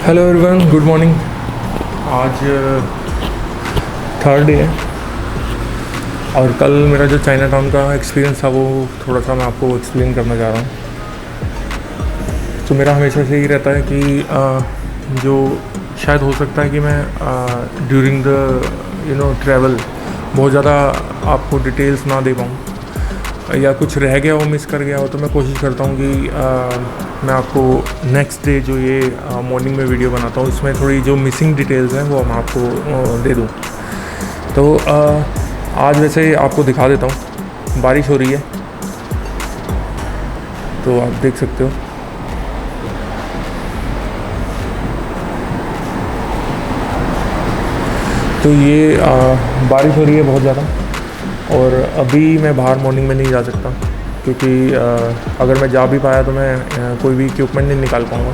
Hello everyone, good morning. आज third day है और कल मेरा जो चाइना टाउन का एक्सपीरियंस था वो थोड़ा सा मैं आपको एक्सप्लेन करना चाह रहा हूँ। तो मेरा हमेशा से ही रहता है कि जो शायद हो सकता है कि मैं ड्यूरिंग द ट्रैवल बहुत ज़्यादा आपको डिटेल्स ना दे पाऊँ या कुछ रह गया हो, मिस कर गया हो, तो मैं कोशिश करता हूँ कि मैं आपको नेक्स्ट डे जो ये मॉर्निंग में वीडियो बनाता हूँ इसमें थोड़ी जो मिसिंग डिटेल्स हैं वो मैं आपको दे दूँ। तो आज वैसे आपको दिखा देता हूँ, बारिश हो रही है तो आप देख सकते हो। तो ये बारिश हो रही है बहुत ज़्यादा और अभी मैं बाहर मॉर्निंग में नहीं जा सकता क्योंकि अगर मैं जा भी पाया तो मैं कोई भी इक्विपमेंट नहीं निकाल पाऊँगा,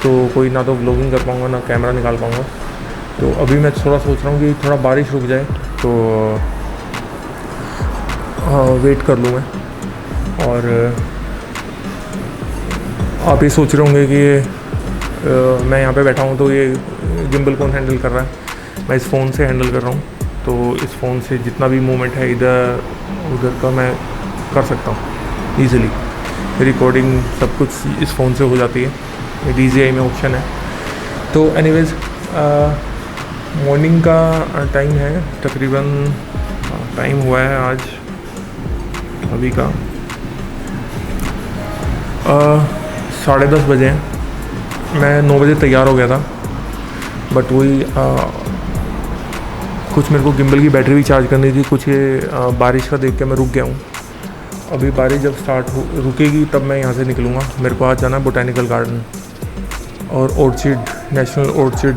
तो कोई ना तो व्लॉगिंग कर पाऊँगा ना कैमरा निकाल पाऊँगा। तो अभी मैं थोड़ा सोच रहा हूँ कि थोड़ा बारिश रुक जाए तो वेट कर लूँ मैं। और आप ये सोच रहे होंगे कि मैं यहाँ पे बैठा हूँ तो ये गिम्बल कौन हैंडल कर रहा है। मैं इस फ़ोन से हैंडल कर रहा हूँ, तो इस फ़ोन से जितना भी मूवमेंट है इधर उधर का मैं कर सकता हूँ ईज़िली। रिकॉर्डिंग सब कुछ इस फ़ोन से हो जाती है, DJI में ऑप्शन है। तो एनीवेज़ मॉर्निंग का टाइम है, तकरीबन टाइम हुआ है आज अभी का 10:30 बजे हैं। मैं 9 बजे तैयार हो गया था, बट वही कुछ मेरे को गिम्बल की बैटरी भी चार्ज करनी थी, कुछ ये बारिश का देख के मैं रुक गया हूँ। अभी बारिश जब रुकेगी तब मैं यहाँ से निकलूँगा। मेरे को आज जाना है बोटैनिकल गार्डन और ऑर्चिड, नेशनल ऑर्चिड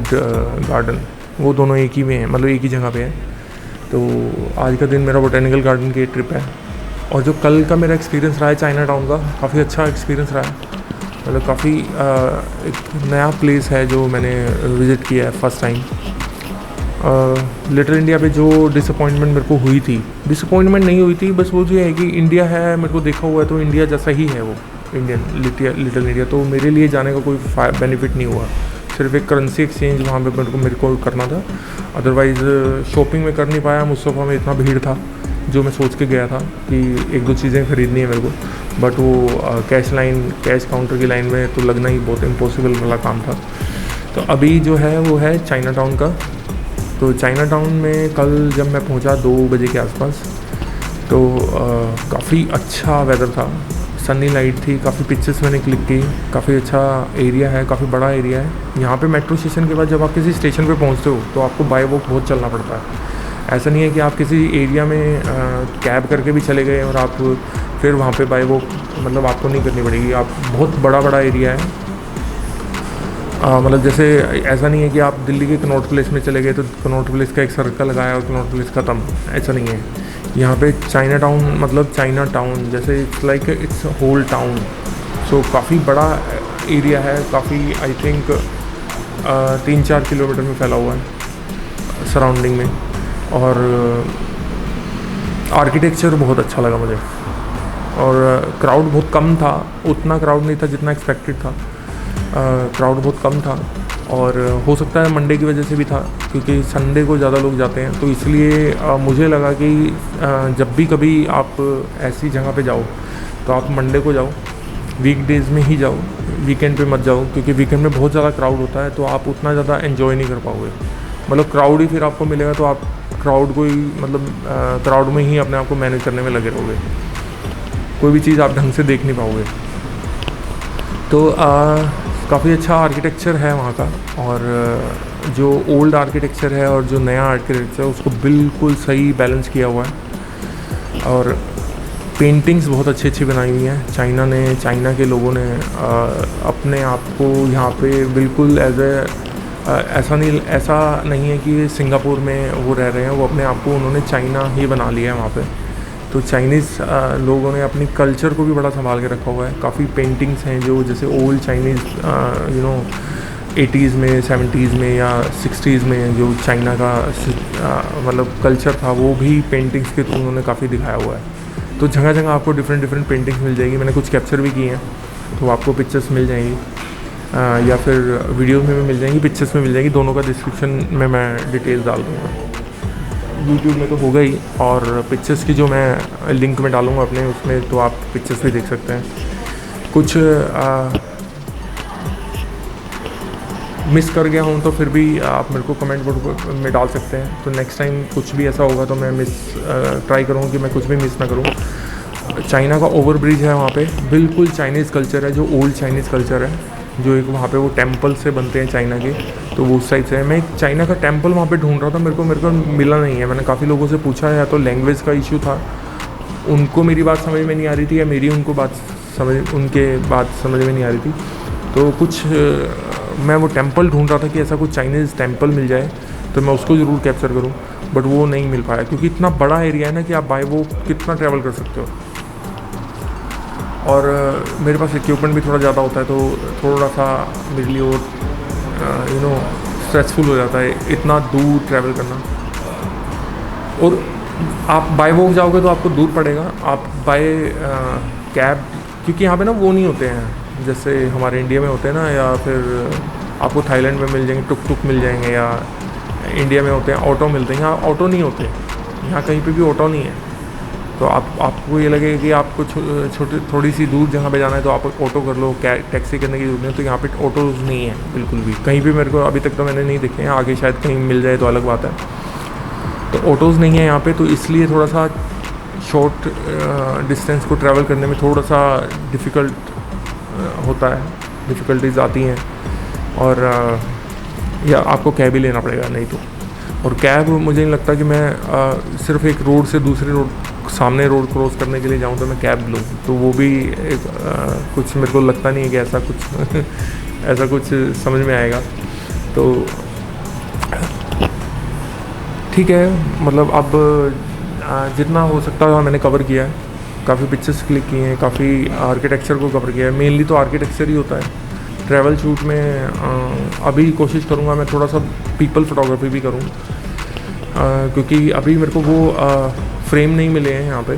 गार्डन, वो दोनों एक ही में हैं, मतलब एक ही जगह पे है। तो आज का दिन मेरा बोटैनिकल गार्डन की ट्रिप है। और जो कल का मेरा एक्सपीरियंस रहा है चाइना टाउन का, काफ़ी अच्छा एक्सपीरियंस रहा है। मतलब काफ़ी एक नया प्लेस है जो मैंने विज़िट किया है फर्स्ट टाइम। लिटिल इंडिया पे जो डिसअपॉइंटमेंट मेरे को हुई थी, डिसअपॉइंटमेंट नहीं हुई थी, बस वो जो है कि इंडिया है, मेरे को देखा हुआ है तो इंडिया जैसा ही है वो लिटिल इंडिया। तो मेरे लिए जाने का कोई बेनिफिट नहीं हुआ, सिर्फ एक करेंसी एक्सचेंज वहाँ पे मेरे को करना था। अदरवाइज़ शॉपिंग में कर नहीं पाया। मुस्तफ़ा में इतना भीड़ था जो मैं सोच के गया था कि एक दो चीज़ें ख़रीदनी है मेरे को, बट वो कैश काउंटर की लाइन में तो लगना ही बहुत इम्पॉसिबल वाला काम था। तो अभी जो है वो है चाइना टाउन का। तो चाइना टाउन में कल जब मैं पहुंचा 2 बजे के आसपास, तो काफ़ी अच्छा वेदर था, सनी लाइट थी, काफ़ी पिक्चर्स मैंने क्लिक की। काफ़ी अच्छा एरिया है, काफ़ी बड़ा एरिया है। यहाँ पे मेट्रो स्टेशन के बाद जब आप किसी स्टेशन पे पहुँचते हो तो आपको बाय वॉक बहुत चलना पड़ता है। ऐसा नहीं है कि आप किसी एरिया में कैब करके भी चले गए और आप फिर वहाँ पे बाय वॉक, मतलब आपको नहीं करनी पड़ेगी। आप बहुत बड़ा एरिया है। मतलब जैसे ऐसा नहीं है कि आप दिल्ली के कनॉट प्लेस में चले गए तो कनॉट प्लेस का एक सर्कल लगाया और कनॉट प्लेस ख़त्म, ऐसा नहीं है। यहाँ पे चाइना टाउन मतलब चाइना टाउन जैसे it's like it's whole town. So काफ़ी बड़ा एरिया है, काफ़ी आई थिंक 3-4 किलोमीटर में फैला हुआ है सराउंडिंग में। और आर्किटेक्चर बहुत अच्छा लगा मुझे। और क्राउड बहुत कम था, उतना क्राउड नहीं था जितना एक्सपेक्टेड था। क्राउड बहुत कम था और हो सकता है मंडे की वजह से भी था क्योंकि संडे को ज़्यादा लोग जाते हैं। तो इसलिए मुझे लगा कि जब भी कभी आप ऐसी जगह पे जाओ तो आप मंडे को जाओ, वीकडेज़ में ही जाओ, वीकेंड पे मत जाओ, क्योंकि वीकेंड में बहुत ज़्यादा क्राउड होता है तो आप उतना ज़्यादा एंजॉय नहीं कर पाओगे। मतलब क्राउड ही फिर आपको मिलेगा तो आप क्राउड को ही मतलब क्राउड में ही अपने आप को मैनेज करने में लगे रहोगे, कोई भी चीज़ आप ढंग से देख नहीं पाओगे। तो काफ़ी अच्छा आर्किटेक्चर है वहाँ का, और जो ओल्ड आर्किटेक्चर है और जो नया आर्किटेक्चर है उसको बिल्कुल सही बैलेंस किया हुआ है। और पेंटिंग्स बहुत अच्छी अच्छी बनाई हुई हैं। चाइना के लोगों ने अपने आप को यहाँ पे बिल्कुल ऐसा नहीं है कि सिंगापुर में वो रह रहे हैं, वो अपने आप को उन्होंने चाइना ही बना लिया है वहाँ पे। तो चाइनीज़ लोगों ने अपनी कल्चर को भी बड़ा संभाल के रखा हुआ है। काफ़ी पेंटिंग्स हैं जो जैसे ओल्ड चाइनीज़ 80s में 70s में या 60s में जो चाइना का मतलब कल्चर था वो भी पेंटिंग्स के थ्रू उन्होंने काफ़ी दिखाया हुआ है। तो जगह जगह आपको डिफरेंट पेंटिंग्स मिल जाएगी। मैंने कुछ कैप्चर भी की हैं तो आपको पिक्चर्स मिल जाएंगी। या फिर वीडियोस में भी मिल जाएंगी, पिक्चर्स में मिल जाएंगी, दोनों का डिस्क्रिप्शन में मैं डिटेल्स डाल दूँगा। यूट्यूब में तो होगा ही, और पिक्चर्स की जो मैं लिंक में डालूँगा अपने उसमें, तो आप पिक्चर्स भी देख सकते हैं। कुछ मिस कर गया हूँ तो फिर भी आप मेरे को कमेंट में डाल सकते हैं, तो नेक्स्ट टाइम कुछ भी ऐसा होगा तो मैं ट्राई करूँगा कि मैं कुछ भी मिस ना करूँ। चाइना का ओवर ब्रिज है वहाँ पे, बिल्कुल चाइनीज़ कल्चर है, जो ओल्ड चाइनीज़ कल्चर है, जो एक वहाँ पे वो टेम्पल से बनते हैं चाइना के, तो वो उस साइड से है। मैं एक चाइना का टेम्पल वहाँ पे ढूंढ रहा था, मेरे को मिला नहीं है। मैंने काफ़ी लोगों से पूछा है, या तो लैंग्वेज का इशू था, उनको मेरी बात समझ में नहीं आ रही थी, या मेरी उनके बात समझ में नहीं आ रही थी। तो कुछ मैं वो टेम्पल ढूंढ रहा था कि ऐसा कुछ चाइनीज़ टेम्पल मिल जाए तो मैं उसको ज़रूर कैप्चर करूँ, बट वो नहीं मिल पाया, क्योंकि इतना बड़ा एरिया है ना कि आप बाय वो कितना ट्रैवल कर सकते हो। और मेरे पास इक्विपमेंट भी थोड़ा ज़्यादा होता है, तो थोड़ा सा मेरे लिए और स्ट्रेसफुल हो जाता है इतना दूर ट्रैवल करना। और आप बाय वॉक जाओगे तो आपको दूर पड़ेगा, आप बाय कैब, क्योंकि यहाँ पे ना वो नहीं होते हैं जैसे हमारे इंडिया में होते हैं ना, या फिर आपको थाईलैंड में मिल जाएंगे टुक मिल जाएंगे, या इंडिया में होते हैं ऑटो मिलते हैं, यहाँ ऑटो नहीं होते, यहाँ कहीं पे भी ऑटो नहीं है। तो आपको ये लगेगा कि आपको थोड़ी सी दूर जहाँ पे जाना है तो आप ऑटो कर लो, टैक्सी करने की जरूरत नहीं है, तो यहाँ पे ऑटोज़ नहीं है बिल्कुल भी, कहीं भी मेरे को अभी तक तो मैंने नहीं देखे हैं, आगे शायद कहीं मिल जाए तो अलग बात है। तो ऑटोज़ नहीं है यहाँ पे, तो इसलिए थोड़ा सा शॉर्ट डिस्टेंस को ट्रैवल करने में थोड़ा सा डिफ़िकल्ट होता है, डिफ़िकल्टीज आती हैं, और या आपको कैब ही लेना पड़ेगा नहीं तो। और कैब मुझे नहीं लगता कि मैं सिर्फ एक रोड से दूसरे रोड, सामने रोड क्रॉस करने के लिए जाऊँ तो मैं कैब लूँ, तो वो भी एक कुछ मेरे को लगता नहीं है कि ऐसा कुछ ऐसा कुछ समझ में आएगा। तो ठीक है, मतलब अब जितना हो सकता है मैंने कवर किया है, काफ़ी पिक्चर्स क्लिक किए हैं, काफ़ी आर्किटेक्चर को कवर किया है, मेनली तो आर्किटेक्चर ही होता है ट्रैवल शूट में। अभी कोशिश करूँगा मैं थोड़ा सा पीपल फोटोग्राफी भी करूँ, क्योंकि अभी मेरे को वो फ्रेम नहीं मिले हैं यहाँ पे,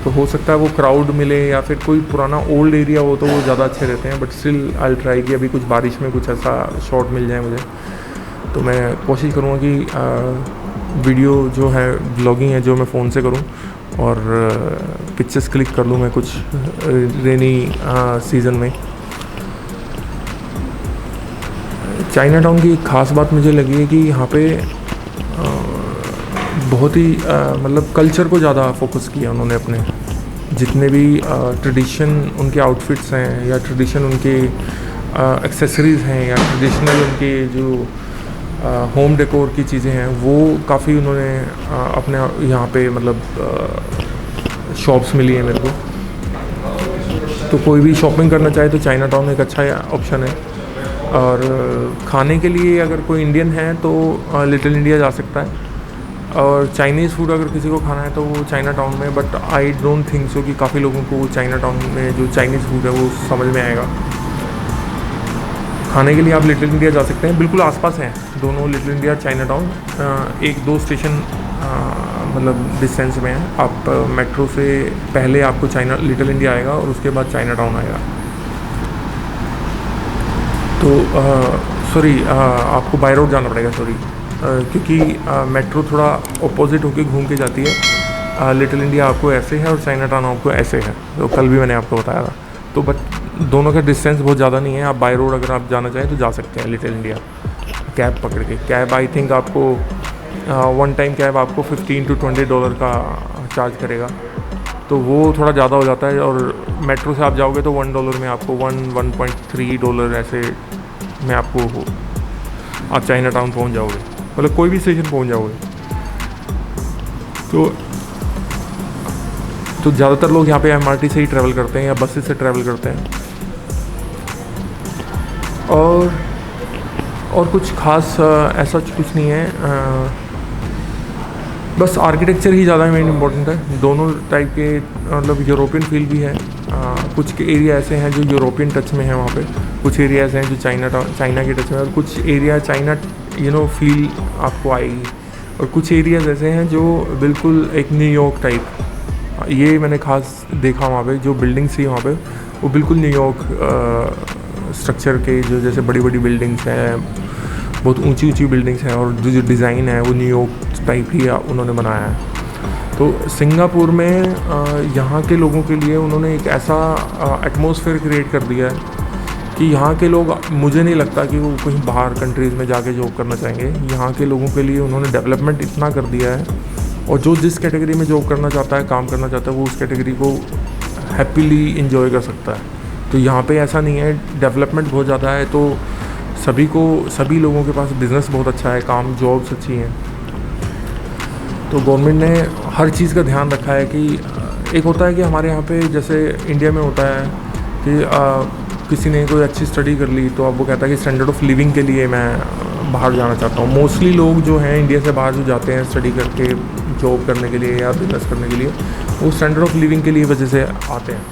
तो हो सकता है वो क्राउड मिले या फिर कोई पुराना ओल्ड एरिया हो तो वो ज़्यादा अच्छे रहते हैं, बट स्टिल आई ट्राई कि अभी कुछ बारिश में कुछ ऐसा शॉट मिल जाए मुझे, तो मैं कोशिश करूँगा कि वीडियो जो है ब्लॉगिंग है जो मैं फ़ोन से करूँ, और पिक्चर्स क्लिक कर लूँ मैं कुछ रेनी सीज़न में। चाइना टाउन की ख़ास बात मुझे लगी है कि यहाँ पे बहुत ही मतलब कल्चर को ज़्यादा फोकस किया उन्होंने, अपने जितने भी ट्रेडिशन उनके आउटफिट्स हैं, या ट्रेडिशन उनके एक्सेसरीज़ हैं, या ट्रेडिशनल उनके जो होम डेकोर की चीज़ें हैं, वो काफ़ी उन्होंने अपने यहाँ पे मतलब शॉप्स मिली है मेरे को। तो कोई भी शॉपिंग करना चाहे तो चाइना टाउन एक अच्छा ऑप्शन है। और खाने के लिए अगर कोई इंडियन है तो लिटिल इंडिया जा सकता है, और चाइनीज़ फूड अगर किसी को खाना है तो वो चाइना टाउन में, but I don't think so कि काफ़ी लोगों को चाइना टाउन में जो चाइनीज़ फूड है वो समझ में आएगा। खाने के लिए आप लिटिल इंडिया जा सकते हैं, बिल्कुल आसपास हैं दोनों, little India China town 1-2 station मतलब डिस्टेंस में है। आप मेट्रो से पहले आपको लिटिल इंडिया आएगा और उसके बाद चाइना टाउन आएगा। तो सॉरी आपको बाय रोड जाना पड़ेगा, सॉरी, क्योंकि मेट्रो थोड़ा अपोजिट होके घूम के जाती है। लिटिल इंडिया आपको ऐसे है और चाइना टाउन आपको ऐसे है, तो कल भी मैंने आपको बताया था। तो बट दोनों का डिस्टेंस बहुत ज़्यादा नहीं है, आप बाय रोड अगर आप जाना चाहें तो जा सकते हैं लिटिल इंडिया कैब पकड़ के। कैब आई थिंक आपको वन टाइम कैब आपको $15 to $20 का चार्ज करेगा, तो वो थोड़ा ज़्यादा हो जाता है। और मेट्रो से आप जाओगे तो $1 में आपको $1.3 ऐसे में आपको आप चाइना टाउन पहुँच जाओगे, मतलब कोई भी स्टेशन पहुँच जाओगे। तो ज़्यादातर लोग यहाँ पे MRT से ही ट्रैवल करते हैं या बसेस से ट्रैवल करते हैं। और कुछ खास ऐसा कुछ नहीं है, बस आर्किटेक्चर ही ज़्यादा मेन इम्पोर्टेंट है। दोनों टाइप के मतलब यूरोपियन फील भी है, कुछ एरिया ऐसे हैं जो यूरोपियन टच में है वहाँ पे, कुछ एरिया ऐसे हैं जो चाइना के टच में, और कुछ एरिया चाइना फील आपको आएगी, और कुछ एरियाज ऐसे हैं जो बिल्कुल एक न्यूयॉर्क टाइप, ये मैंने खास देखा वहाँ पे, जो बिल्डिंग्स थी वहाँ पे वो बिल्कुल न्यूयॉर्क स्ट्रक्चर के जो जैसे बड़ी बड़ी बिल्डिंग्स हैं, बहुत ऊंची ऊंची बिल्डिंग्स हैं, और जो डिज़ाइन है वो न्यूयॉर्क टाइप ही उन्होंने बनाया है। तो सिंगापुर में यहाँ के लोगों के लिए उन्होंने एक ऐसा एटमॉस्फेयर क्रिएट कर दिया है कि यहाँ के लोग, मुझे नहीं लगता कि वो कहीं बाहर कंट्रीज़ में जाके जॉब करना चाहेंगे। यहाँ के लोगों के लिए उन्होंने डेवलपमेंट इतना कर दिया है, और जो जिस कैटेगरी में जॉब करना चाहता है, काम करना चाहता है, वो उस कैटेगरी को हैप्पीली इंजॉय कर सकता है। तो यहाँ पे ऐसा नहीं है, डेवलपमेंट बहुत ज़्यादा है, तो सभी लोगों के पास बिज़नेस बहुत अच्छा है, काम जॉब्स अच्छी हैं। तो गवर्नमेंट ने हर चीज़ का ध्यान रखा है कि एक होता है कि हमारे यहाँ पे जैसे इंडिया में होता है कि किसी ने कोई अच्छी स्टडी कर ली तो अब वो कहता है कि स्टैंडर्ड ऑफ लिविंग के लिए मैं बाहर जाना चाहता हूँ। मोस्टली लोग जो हैं इंडिया से बाहर जो जाते हैं स्टडी करके जॉब करने के लिए या बिजनेस करने के लिए, वो स्टैंडर्ड ऑफ लिविंग के लिए वजह से आते हैं।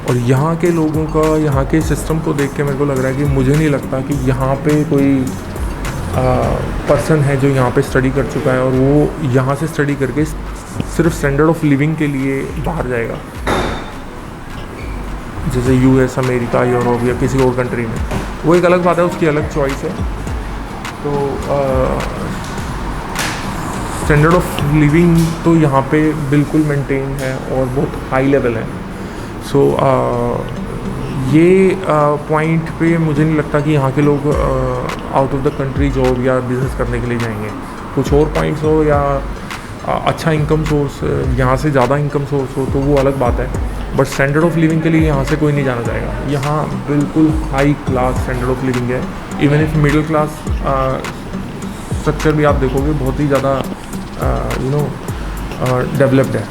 और यहाँ के लोगों का, यहाँ के सिस्टम को देख के मेरे को लग रहा है कि मुझे नहीं लगता कि यहाँ पे कोई पर्सन है जो यहाँ पे स्टडी कर चुका है और वो यहाँ से स्टडी करके सिर्फ स्टैंडर्ड ऑफ लिविंग के लिए बाहर जाएगा, जैसे यूएस, अमेरिका, यूरोप या किसी और कंट्री में। वो एक अलग बात है, उसकी अलग चॉइस है। तो स्टैंडर्ड ऑफ लिविंग तो यहाँ पे बिल्कुल मेंटेन है और बहुत हाई लेवल है। सो ये पॉइंट पे मुझे नहीं लगता कि यहाँ के लोग out of the country job या बिज़नेस करने के लिए जाएंगे। कुछ और पॉइंट्स हो या अच्छा इनकम सोर्स, यहाँ से ज़्यादा इनकम सोर्स हो तो वो अलग बात है, बट स्टैंडर्ड ऑफ लिविंग के लिए यहाँ से कोई नहीं जाना चाहेगा। यहाँ बिल्कुल high class standard of living है। Even if middle class structure भी आप देखोगे बहुत ही ज़्यादा डेवलप्ड है।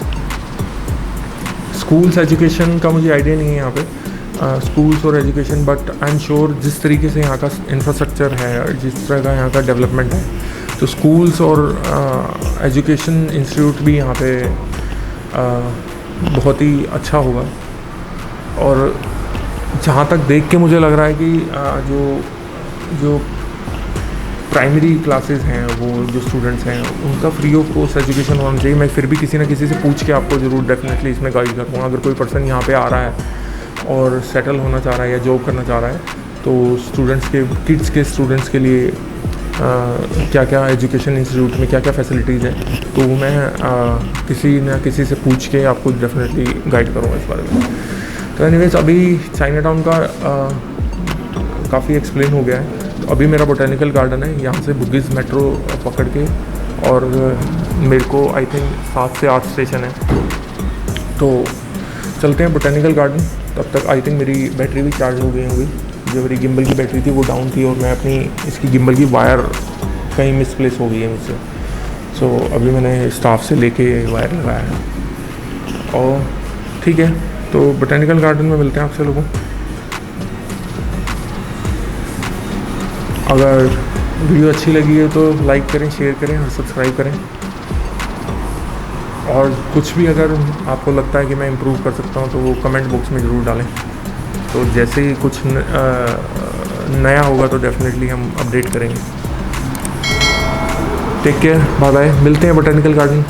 स्कूल्स एजुकेशन का मुझे आइडिया नहीं है यहाँ पे, स्कूल्स और education, but I am sure जिस तरीके से यहाँ का इंफ्रास्ट्रक्चर है और जिस तरह का यहाँ का डेवलपमेंट है, तो स्कूल्स और एजुकेशन इंस्टीट्यूट भी यहाँ पे बहुत ही अच्छा होगा। और जहाँ तक देख के मुझे लग रहा है कि जो प्राइमरी क्लासेस हैं, वो जो स्टूडेंट्स हैं, उनका फ्री ऑफ कॉस्ट एजुकेशन होना चाहिए। मैं फिर भी किसी न किसी से पूछ के आपको ज़रूर डेफिनेटली इसमें गाइड करूँगा। अगर कोई पर्सन यहाँ पे आ रहा है और सेटल होना चाह रहा है या जॉब करना चाह रहा है, तो किड्स के स्टूडेंट्स के लिए क्या क्या एजुकेशन इंस्टीट्यूट में क्या क्या फैसिलिटीज़ हैं, तो मैं किसी न किसी से पूछ के आपको डेफिनेटली गाइड करूँगा इस बारे में। तो एनीवेज, अभी चाइना टाउन का काफ़ी एक्सप्लेन हो गया है। तो अभी मेरा बोटेनिकल गार्डन है, यहाँ से बुगिस मेट्रो पकड़ के, और मेरे को आई थिंक 7 से 8 स्टेशन है, तो चलते हैं बोटेनिकल गार्डन। तब तक आई थिंक मेरी बैटरी भी चार्ज हो गई होगी। जो मेरी गिम्बल की बैटरी थी वो डाउन थी, और मैं अपनी इसकी गिम्बल की वायर कहीं मिसप्लेस हो गई है मुझसे। सो अभी मैंने स्टाफ से लेके वायर लगाया है। और ठीक है, तो बोटेनिकल गार्डन में मिलते हैं आपसे लोगों। अगर वीडियो अच्छी लगी है तो लाइक करें, शेयर करें और सब्सक्राइब करें। और कुछ भी अगर आपको लगता है कि मैं इम्प्रूव कर सकता हूँ तो वो कमेंट बॉक्स में ज़रूर डालें। तो जैसे ही कुछ नया होगा तो डेफिनेटली हम अपडेट करेंगे। टेक केयर, बाय बाय, मिलते हैं बोटेनिकल गार्डन।